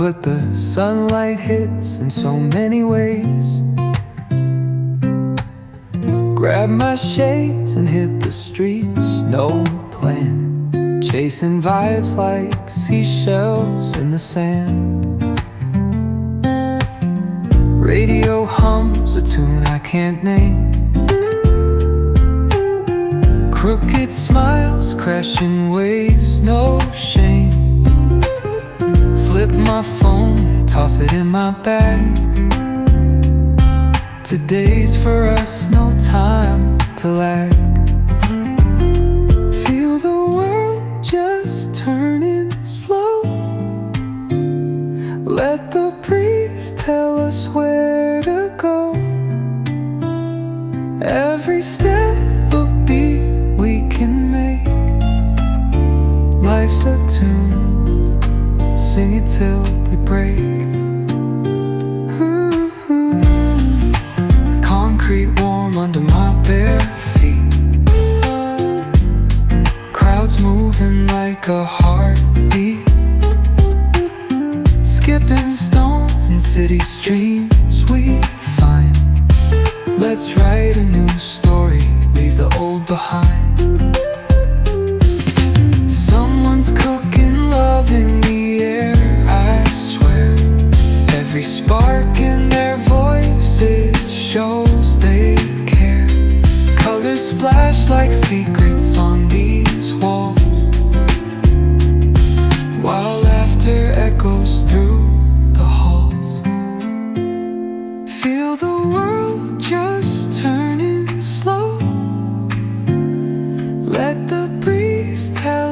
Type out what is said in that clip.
but the sunlight hits in so many ways. Grab my shades and hit the streets, no plan, chasing vibes like seashells in the sand. Radio hums a tune I can't name. Crooked smiles, crashing waves, no shame. Flip my phone, toss it in my bag. Today's for us, no time to lag. Feel the world just turning slow. Let the breeze tell us where to go. Every step a beat we can make. Life's a tune, sing it till we break. Concrete warm under my bare feet. Crowds moving like a heartbeat. Skipping stones in city streams we find. Let's write a new story, leave the old behind. Someone's cooking love in the air, I swear. Every spark in their voices shows they care. Colors splash like secrets on these walls, while laughter echoes through the halls. Feel the world just turning slow. Let the breeze tell